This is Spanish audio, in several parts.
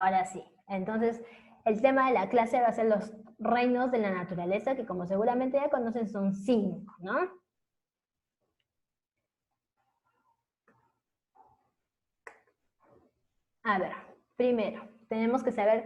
Ahora sí. Entonces, el tema de la clase va a ser los reinos de la naturaleza, que como seguramente ya conocen son 5, ¿no? A ver, primero, tenemos que saber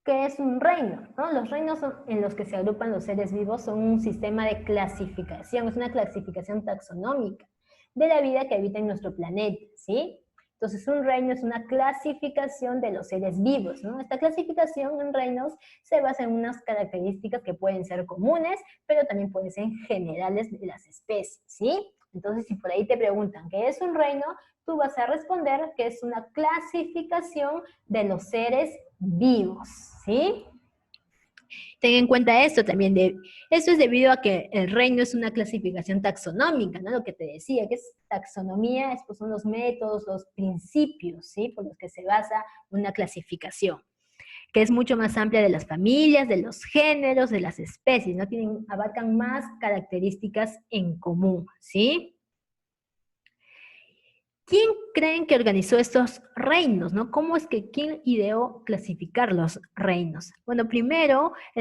qué es un reino, ¿no? Los reinos en los que se agrupan los seres vivos son un sistema de clasificación, es una clasificación taxonómica de la vida que habita en nuestro planeta, ¿sí? Entonces, un reino es una clasificación de los seres vivos, ¿no? Esta clasificación en reinos se basa en unas características que pueden ser comunes, pero también pueden ser generales de las especies, ¿sí? Entonces, si por ahí te preguntan qué es un reino, tú vas a responder que es una clasificación de los seres vivos, ¿sí? Ten en cuenta esto también, esto es debido a que el reino es una clasificación taxonómica, ¿no? Lo que te decía, que es taxonomía, pues son los métodos, los principios, ¿sí? Por los que se basa una clasificación, que es mucho más amplia de las familias, de los géneros, de las especies, ¿no? Abarcan más características en común, ¿sí? ¿Quién creen que organizó estos reinos, no? ¿Cómo es que quién ideó clasificar los reinos? Bueno, el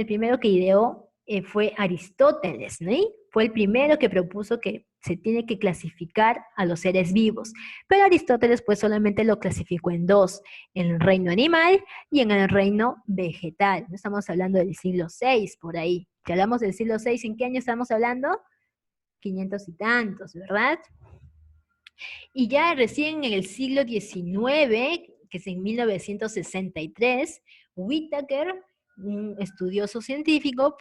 primero que ideó fue Aristóteles, ¿no? Fue el primero que propuso que se tiene que clasificar a los seres vivos. Pero Aristóteles pues solamente lo clasificó en dos, en el reino animal y en el reino vegetal. No estamos hablando del siglo VI por ahí. Si hablamos del siglo VI, ¿en qué año estamos hablando? 500 y tantos, ¿verdad? Y ya recién en el siglo XIX, que es en 1963, Whittaker, un estudioso científico,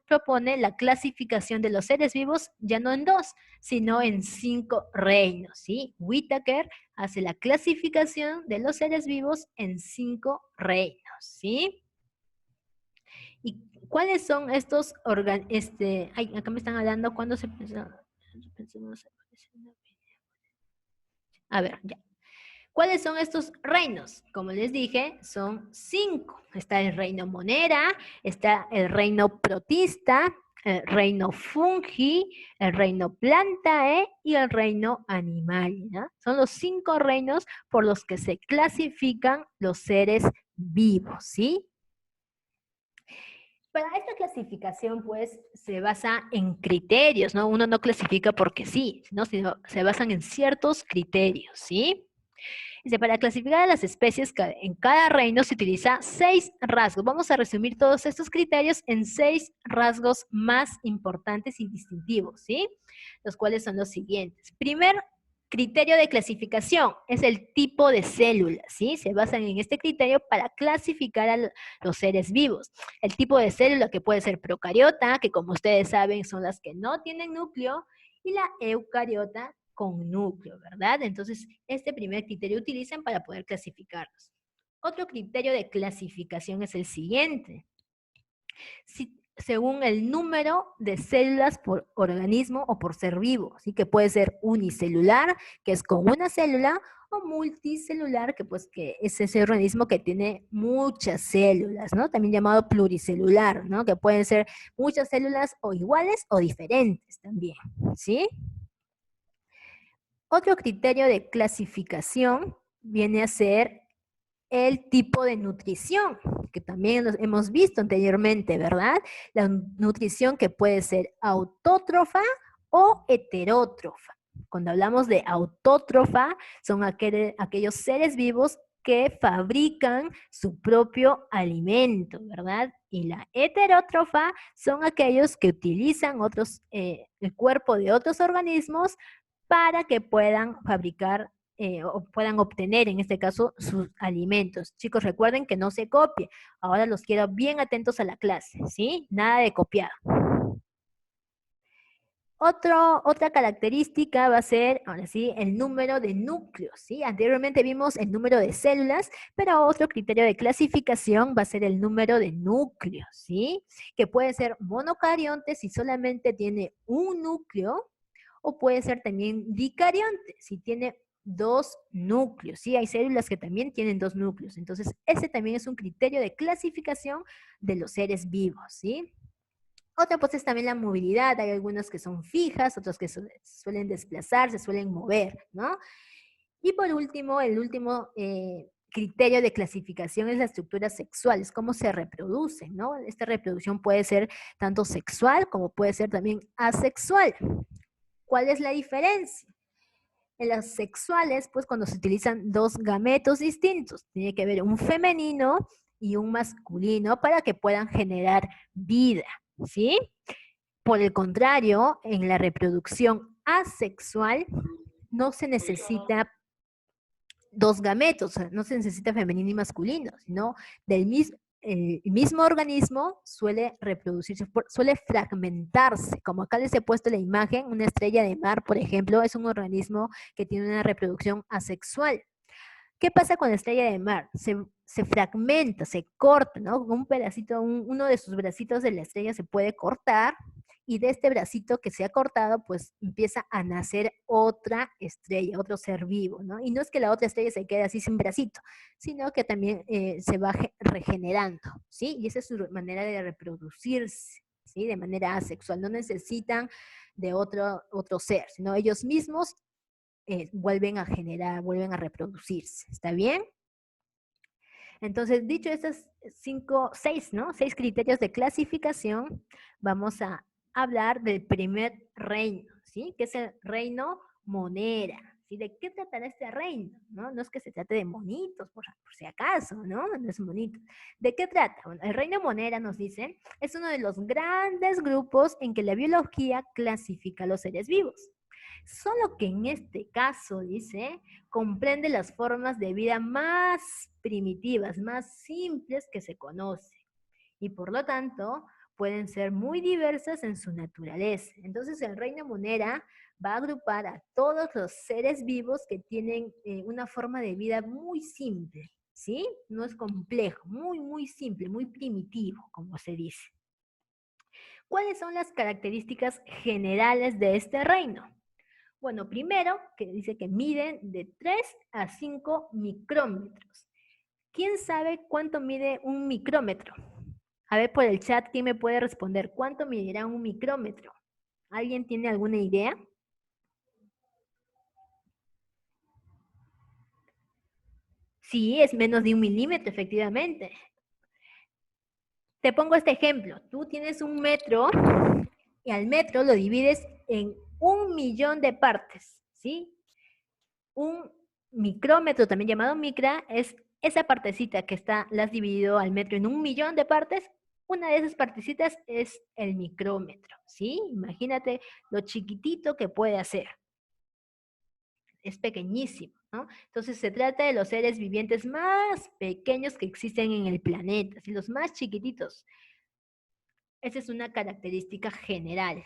propone la clasificación de los seres vivos ya no en dos, sino en 5 reinos, ¿sí? Whittaker hace la clasificación de los seres vivos en 5 reinos, ¿sí? ¿Y cuáles son estos órganos? Acá me están hablando cuándo se pensó. A ver, ya. ¿Cuáles son estos reinos? Como les dije, son 5. Está el reino monera, está el reino protista, el reino fungi, el reino plantae y el reino animal, ¿no? Son los 5 reinos por los que se clasifican los seres vivos, ¿sí? Para esta clasificación, pues, se basa en criterios, ¿no? Uno no clasifica porque sí, sino se basan en ciertos criterios, ¿sí? Dice, para clasificar a las especies en cada reino se utiliza 6 rasgos. Vamos a resumir todos estos criterios en 6 rasgos más importantes y distintivos, ¿sí? Los cuales son los siguientes. Primer criterio de clasificación es el tipo de célula, ¿sí? Se basan en este criterio para clasificar a los seres vivos. El tipo de célula que puede ser procariota, que como ustedes saben son las que no tienen núcleo, y la eucariota, con núcleo, ¿verdad? Entonces, este primer criterio utilizan para poder clasificarlos. Otro criterio de clasificación es el siguiente. Según el número de células por organismo o por ser vivo, así que puede ser unicelular, que es con una célula, o multicelular, que es ese organismo que tiene muchas células, ¿no? También llamado pluricelular, ¿no? Que pueden ser muchas células o iguales o diferentes también, ¿sí? Otro criterio de clasificación viene a ser el tipo de nutrición, que también hemos visto anteriormente, ¿verdad? La nutrición que puede ser autótrofa o heterótrofa. Cuando hablamos de autótrofa, son aquellos seres vivos que fabrican su propio alimento, ¿verdad? Y la heterótrofa son aquellos que utilizan el cuerpo de otros organismos para que puedan fabricar o puedan obtener, en este caso, sus alimentos. Chicos, recuerden que no se copie. Ahora los quiero bien atentos a la clase, ¿sí? Nada de copiar. Otra característica va a ser, ahora sí, el número de núcleos, ¿sí? Anteriormente vimos el número de células, pero otro criterio de clasificación va a ser el número de núcleos, ¿sí? Que puede ser monocarionte si solamente tiene un núcleo, o puede ser también dicarionte si tiene 2 núcleos, ¿sí? Hay células que también tienen 2 núcleos. Entonces, ese también es un criterio de clasificación de los seres vivos, ¿sí? Otra pues es también la movilidad. Hay algunas que son fijas, otras que suelen desplazarse, suelen mover, ¿no? Y por último, el último criterio de clasificación es la estructura sexual, es cómo se reproducen, ¿no? Esta reproducción puede ser tanto sexual como puede ser también asexual. ¿Cuál es la diferencia? En las sexuales, pues cuando se utilizan dos gametos distintos, tiene que haber un femenino y un masculino para que puedan generar vida, ¿sí? Por el contrario, en la reproducción asexual no se necesita dos gametos, o sea, no se necesita femenino y masculino, sino el mismo organismo suele reproducirse, suele fragmentarse. Como acá les he puesto la imagen, una estrella de mar, por ejemplo, es un organismo que tiene una reproducción asexual. ¿Qué pasa con la estrella de mar? Se fragmenta, se corta, ¿no? Un pedacito, uno de sus bracitos de la estrella se puede cortar y de este bracito que se ha cortado, pues empieza a nacer otra estrella, otro ser vivo, ¿no? Y no es que la otra estrella se quede así sin bracito, sino que también se va regenerando, ¿sí? Y esa es su manera de reproducirse, ¿sí? De manera asexual. No necesitan de otro ser, sino ellos mismos vuelven a generar, vuelven a reproducirse. ¿Está bien? Entonces, dicho estos seis criterios de clasificación, vamos a hablar del primer reino, ¿sí? Que es el reino monera. ¿Sí? ¿De qué tratará este reino? ¿No? No es que se trate de monitos, por si acaso, ¿no? No es monito. ¿De qué trata? Bueno, el reino monera, nos dice, es uno de los grandes grupos en que la biología clasifica a los seres vivos. Solo que en este caso, dice, comprende las formas de vida más primitivas, más simples que se conocen. Y por lo tanto, pueden ser muy diversas en su naturaleza. Entonces, el reino monera va a agrupar a todos los seres vivos que tienen una forma de vida muy simple, ¿sí? No es complejo, muy, muy simple, muy primitivo, como se dice. ¿Cuáles son las características generales de este reino? Bueno, primero, que dice que miden de 3 a 5 micrómetros. ¿Quién sabe cuánto mide un micrómetro? A ver por el chat, ¿quién me puede responder? ¿Cuánto medirá un micrómetro? ¿Alguien tiene alguna idea? Sí, es menos de 1 milímetro, efectivamente. Te pongo este ejemplo. Tú tienes 1 metro y al metro lo divides en 1 millón de partes, ¿sí? Un micrómetro, también llamado micra, es esa partecita que la has dividido al metro en 1 millón de partes. Una de esas partecitas es el micrómetro, ¿sí? Imagínate lo chiquitito que puede hacer. Es pequeñísimo, ¿no? Entonces se trata de los seres vivientes más pequeños que existen en el planeta, ¿sí? Los más chiquititos. Esa es una característica general.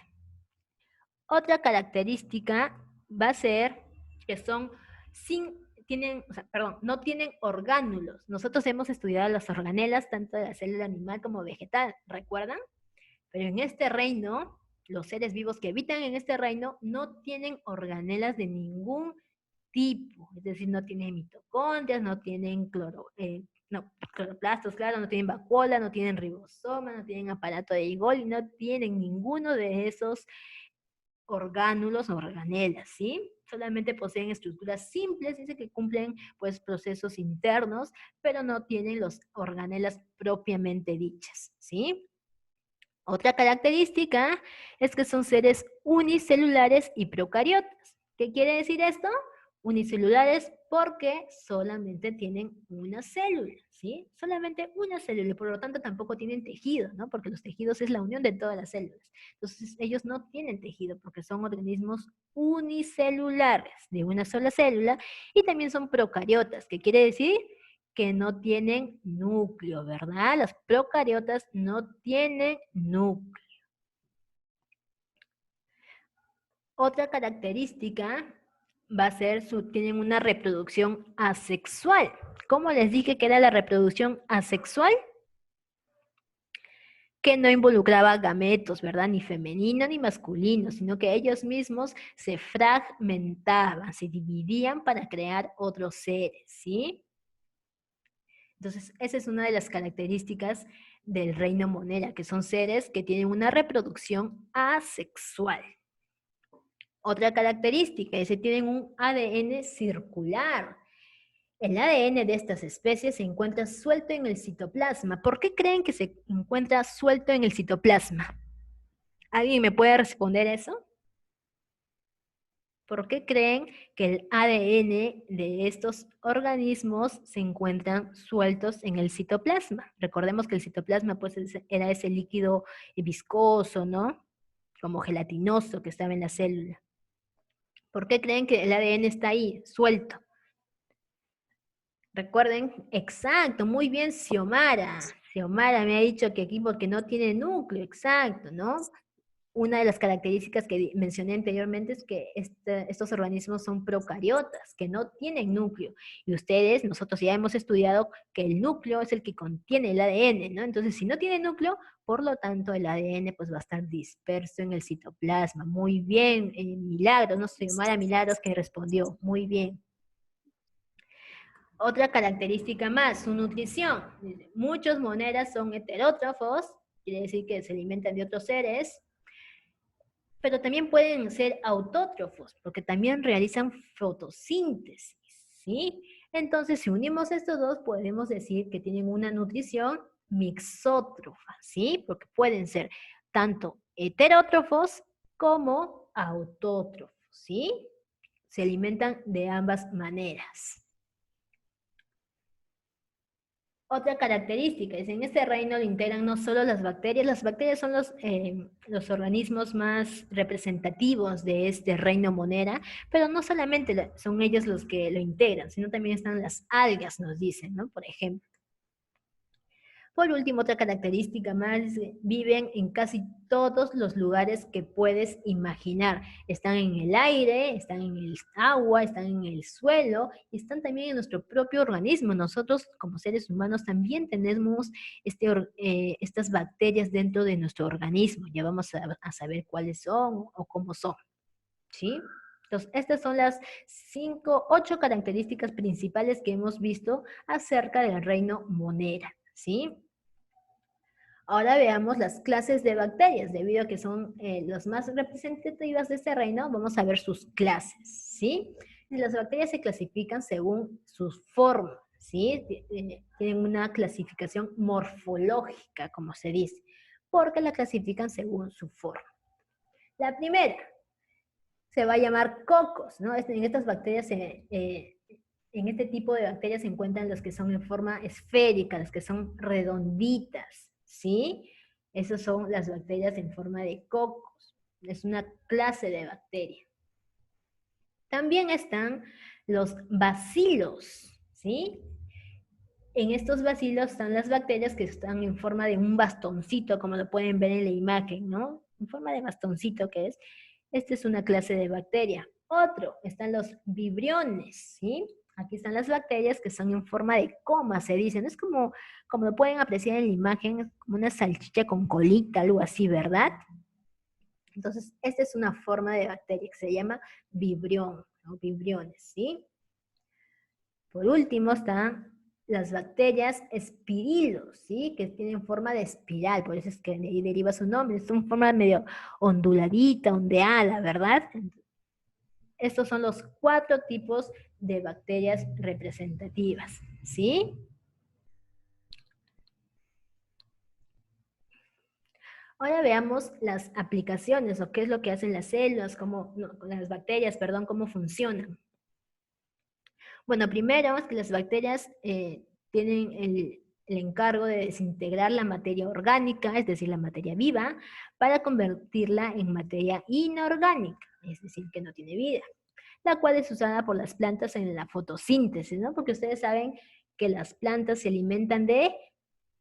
Otra característica va a ser que no tienen orgánulos. Nosotros hemos estudiado las organelas, tanto de la célula animal como vegetal, ¿recuerdan? Pero en este reino, los seres vivos que habitan en este reino no tienen organelas de ningún tipo. Es decir, no tienen mitocondrias, no tienen cloroplastos, claro, no tienen vacuola, no tienen ribosoma, no tienen aparato de Golgi, no tienen ninguno de esos orgánulos o organelas, ¿sí? Solamente poseen estructuras simples, dice que cumplen pues procesos internos, pero no tienen los organelas propiamente dichas, ¿sí? Otra característica es que son seres unicelulares y procariotas. ¿Qué quiere decir esto? Unicelulares porque solamente tienen una célula, ¿sí? Solamente una célula, y por lo tanto tampoco tienen tejido, ¿no? Porque los tejidos es la unión de todas las células. Entonces ellos no tienen tejido porque son organismos unicelulares de una sola célula y también son procariotas, ¿qué quiere decir? Que no tienen núcleo, ¿verdad? Las procariotas no tienen núcleo. Otra característica va a ser tienen una reproducción asexual. ¿Cómo les dije que era la reproducción asexual? Que no involucraba gametos, ¿verdad? Ni femenino ni masculino, sino que ellos mismos se fragmentaban, se dividían para crear otros seres, ¿sí? Entonces, esa es una de las características del reino monera, que son seres que tienen una reproducción asexual. Otra característica es que tienen un ADN circular. El ADN de estas especies se encuentra suelto en el citoplasma. ¿Por qué creen que se encuentra suelto en el citoplasma? ¿Alguien me puede responder eso? ¿Por qué creen que el ADN de estos organismos se encuentran sueltos en el citoplasma? Recordemos que el citoplasma pues, era ese líquido viscoso, ¿no? Como gelatinoso que estaba en la célula. ¿Por qué creen que el ADN está ahí, suelto? Recuerden, exacto, muy bien, Xiomara. Xiomara me ha dicho que aquí porque no tiene núcleo, exacto, ¿no? Una de las características que mencioné anteriormente es que estos organismos son procariotas, que no tienen núcleo. Y ustedes, nosotros ya hemos estudiado que el núcleo es el que contiene el ADN, ¿no? Entonces, si no tiene núcleo, por lo tanto, el ADN pues va a estar disperso en el citoplasma. Muy bien, Milagros, no sé, Xiomara Milagros que respondió, muy bien. Otra característica más, su nutrición. Muchos monedas son heterótrofos, quiere decir que se alimentan de otros seres, pero también pueden ser autótrofos, porque también realizan fotosíntesis, ¿sí? Entonces, si unimos estos dos, podemos decir que tienen una nutrición mixótrofa, ¿sí? Porque pueden ser tanto heterótrofos como autótrofos, ¿sí? Se alimentan de ambas maneras. Otra característica es en este reino lo integran no solo las bacterias son los organismos más representativos de este reino monera, pero no solamente son ellos los que lo integran, sino también están las algas, nos dicen, ¿no? Por ejemplo. Por último, otra característica más, viven en casi todos los lugares que puedes imaginar. Están en el aire, están en el agua, están en el suelo, y están también en nuestro propio organismo. Nosotros, como seres humanos, también tenemos estas bacterias dentro de nuestro organismo. Ya vamos a saber cuáles son o cómo son. ¿Sí? Entonces, estas son las 8 características principales que hemos visto acerca del reino monera. ¿Sí? Ahora veamos las clases de bacterias, debido a que son las más representativas de este reino, vamos a ver sus clases, ¿sí? Las bacterias se clasifican según sus formas, ¿sí? Tienen una clasificación morfológica, como se dice, porque la clasifican según su forma. La primera se va a llamar cocos, ¿no? En estas bacterias en este tipo de bacterias se encuentran las que son en forma esférica, las que son redonditas, ¿sí? Esas son las bacterias en forma de cocos. Es una clase de bacteria. También están los bacilos, ¿sí? En estos bacilos están las bacterias que están en forma de un bastoncito, como lo pueden ver en la imagen, ¿no? En forma de bastoncito que es. Esta es una clase de bacteria. Otro, están los vibriones, ¿sí? Aquí están las bacterias que son en forma de coma, se dicen. Es como lo pueden apreciar en la imagen, como una salchicha con colita, algo así, ¿verdad? Entonces, esta es una forma de bacteria que se llama vibrión, ¿no? Vibriones, ¿sí? Por último están las bacterias espirilos, ¿sí? Que tienen forma de espiral, por eso es que de ahí deriva su nombre. Es una forma medio onduladita, ondeada, ¿verdad? Estos son los 4 tipos de bacterias representativas, ¿sí? Ahora veamos las aplicaciones, o qué es lo que hacen las células, las bacterias, perdón, cómo funcionan. Bueno, primero es que las bacterias tienen el encargo de desintegrar la materia orgánica, es decir, la materia viva, para convertirla en materia inorgánica, es decir, que no tiene vida, la cual es usada por las plantas en la fotosíntesis, ¿no? Porque ustedes saben que las plantas se alimentan de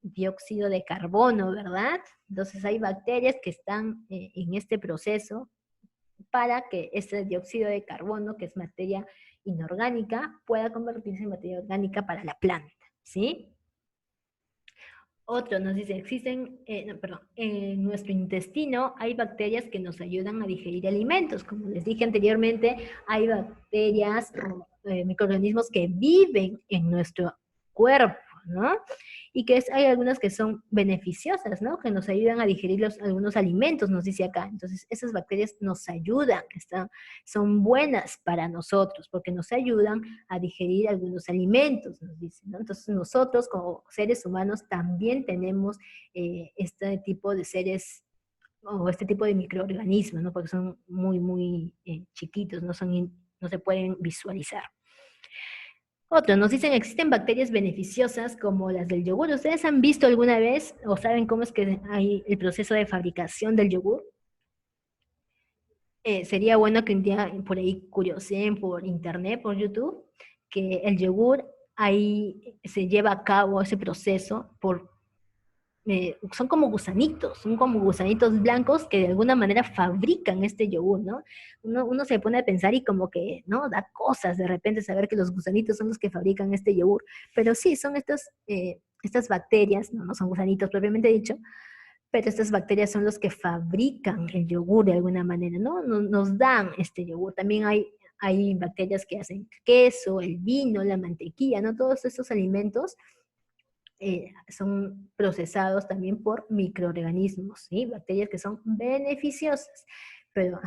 dióxido de carbono, ¿verdad? Entonces hay bacterias que están en este proceso para que este dióxido de carbono, que es materia inorgánica, pueda convertirse en materia orgánica para la planta, ¿sí? Otro nos dice, en nuestro intestino hay bacterias que nos ayudan a digerir alimentos. Como les dije anteriormente, hay bacterias, microorganismos que viven en nuestro cuerpo, ¿no? Y que hay algunas que son beneficiosas, ¿no? Que nos ayudan a digerir algunos alimentos, nos dice acá. Entonces, esas bacterias nos ayudan, son buenas para nosotros, porque nos ayudan a digerir algunos alimentos, nos dice, ¿no? Entonces, nosotros como seres humanos también tenemos este tipo de seres o este tipo de microorganismos, ¿no? Porque son muy, muy chiquitos, no se pueden visualizar. Otro, nos dicen existen bacterias beneficiosas como las del yogur. ¿Ustedes han visto alguna vez o saben cómo es que hay el proceso de fabricación del yogur? Sería bueno que un día por ahí curioseen por internet, por YouTube, que el yogur ahí se lleva a cabo ese proceso son como gusanitos blancos que de alguna manera fabrican este yogur, ¿no? Uno se pone a pensar y como que, ¿no? Da cosas de repente saber que los gusanitos son los que fabrican este yogur, pero sí, son estas bacterias, no son gusanitos propiamente dicho, pero estas bacterias son los que fabrican el yogur de alguna manera, ¿no? Nos dan este yogur. También hay bacterias que hacen el queso, el vino, la mantequilla, ¿no? Todos estos alimentos son procesados también por microorganismos, ¿sí? Bacterias que son beneficiosas. Pero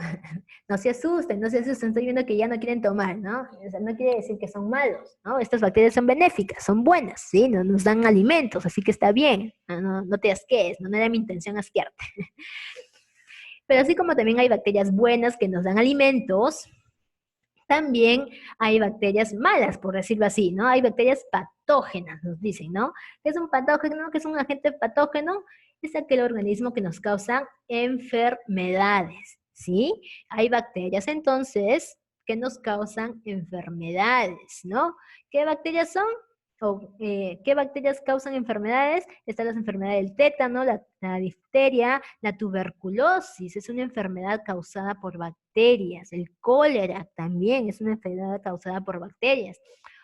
no se asusten, estoy viendo que ya no quieren tomar, ¿no? O sea, no quiere decir que son malos, ¿no? Estas bacterias son benéficas, son buenas, ¿sí? Nos dan alimentos, así que está bien, no te asquees, no era mi intención asquearte. Pero así como también hay bacterias buenas que nos dan alimentos, también hay bacterias malas, por decirlo así, ¿no? Hay bacterias patógenas, nos dicen, ¿no? ¿Qué es un patógeno? ¿Qué es un agente patógeno? Es aquel organismo que nos causa enfermedades, ¿sí? Hay bacterias entonces que nos causan enfermedades, ¿no? ¿Qué bacterias son? ¿Qué bacterias causan enfermedades? Están las enfermedades del tétano, la difteria, la tuberculosis, es una enfermedad causada por bacterias. El cólera también es una enfermedad causada por bacterias.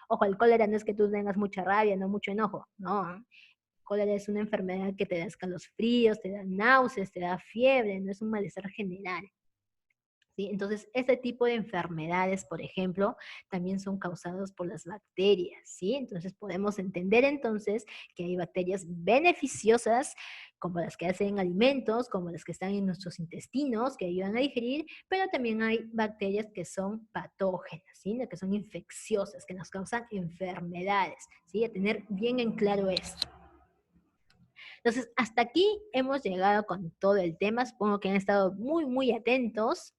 Ojo, el cólera no es que tú tengas mucha rabia, no mucho enojo, no. El cólera es una enfermedad que te da escalofríos, te da náuseas, te da fiebre, no es un malestar general. ¿Sí? Entonces, este tipo de enfermedades, por ejemplo, también son causadas por las bacterias, ¿sí? Entonces, podemos entender entonces que hay bacterias beneficiosas, como las que hacen alimentos, como las que están en nuestros intestinos, que ayudan a digerir, pero también hay bacterias que son patógenas, ¿sí? Que son infecciosas, que nos causan enfermedades, ¿sí? A tener bien en claro esto. Entonces, hasta aquí hemos llegado con todo el tema. Supongo que han estado muy, muy atentos.